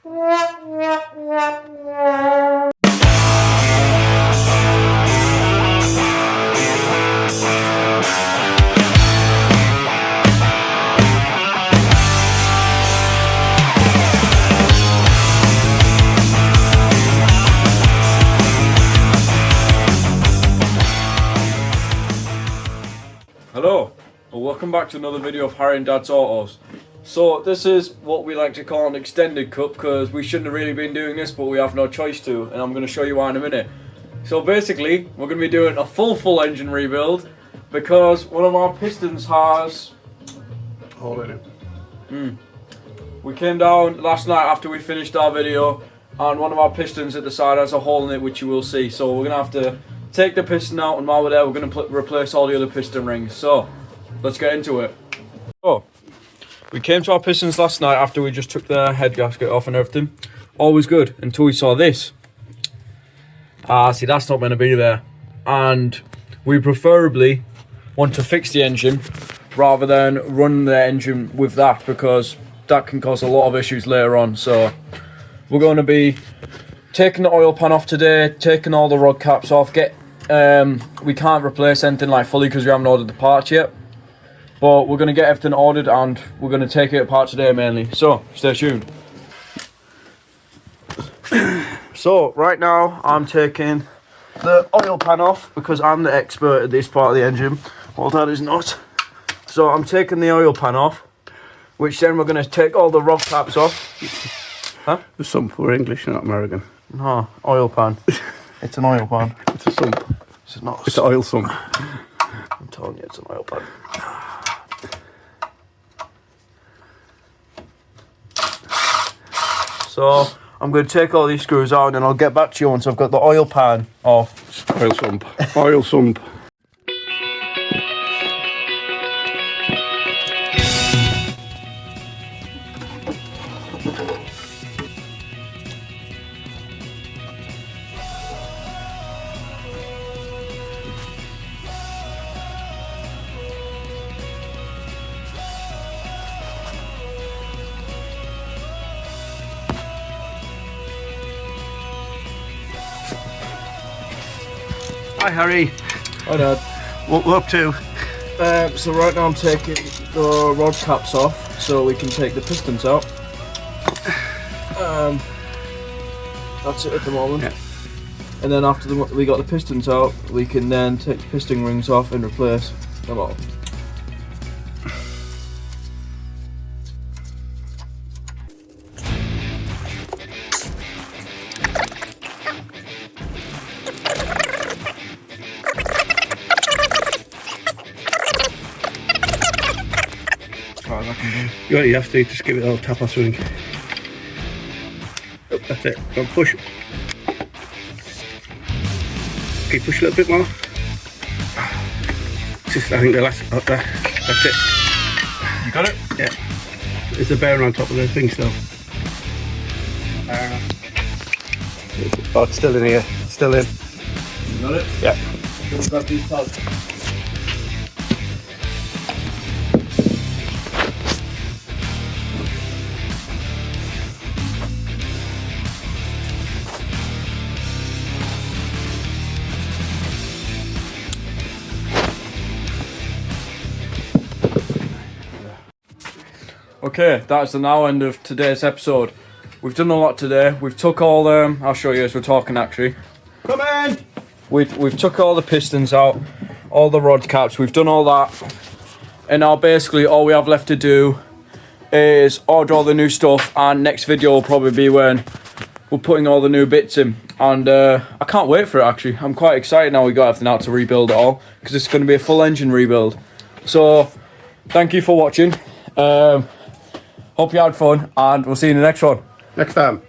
Hello, and welcome back to another video of Harry and Dad's Autos. So this is what we like to call an extended cut, because we shouldn't have really been doing this, but we have no choice to, and I'm going to show you why in a minute. So basically, we're going to be doing a full engine rebuild, because one of our pistons has... hole in it. We came down last night after we finished our video, and one of our pistons at the side has a hole in it, which you will see. So we're going to have to take the piston out, and while we're there, we're going to replace all the other piston rings. So let's get into it. So we came to our pistons last night after we just took the head gasket off and everything. All was good until we saw this. See, that's not going to be there, and we preferably want to fix the engine rather than run the engine with that, because that can cause a lot of issues later on. So we're going to be taking the oil pan off today, taking all the rod caps off. We can't replace anything like fully because we haven't ordered the parts yet, but we're going to get everything ordered and we're going to take it apart today mainly. So stay tuned. So right now I'm taking the oil pan off because I'm the expert at this part of the engine, while Dad is not. So I'm taking the oil pan off, which then we're going to take all the rod caps off. Huh? The sump. We're English, not American. No, oil pan. It's an oil pan. It's a sump. It's not. It's an oil sump. I'm telling you, it's an oil pan. So I'm going to take all these screws out, and then I'll get back to you once I've got the oil pan off. Oil sump. Oil sump. Hi Harry. Hi Dad. What we're up to? So right now I'm taking the rod caps off so we can take the pistons out. That's it at the moment. Yeah. And then after we got the pistons out, we can then take the piston rings off and replace them all. You have to just give it a little tap or something. Oh, that's it. Go on, push. Okay, push a little bit more. Just, I think the last up there. That's it. You got it? Yeah. There's a bearing on top of the thing still. Oh, it's still in here. Still in. You got it? Yeah. Grab these pads. Okay, that's the now end of today's episode. We've done a lot today. We've took all them. I'll show you as we're talking actually. Come in! We've took all the pistons out, all the rod caps. We've done all that, and now basically all we have left to do is order all the new stuff. And next video will probably be when we're putting all the new bits in. And I can't wait for it actually. I'm quite excited now we got everything out to rebuild it all, because it's going to be a full engine rebuild. So thank you for watching. Hope you had fun, and we'll see you in the next one. Next time.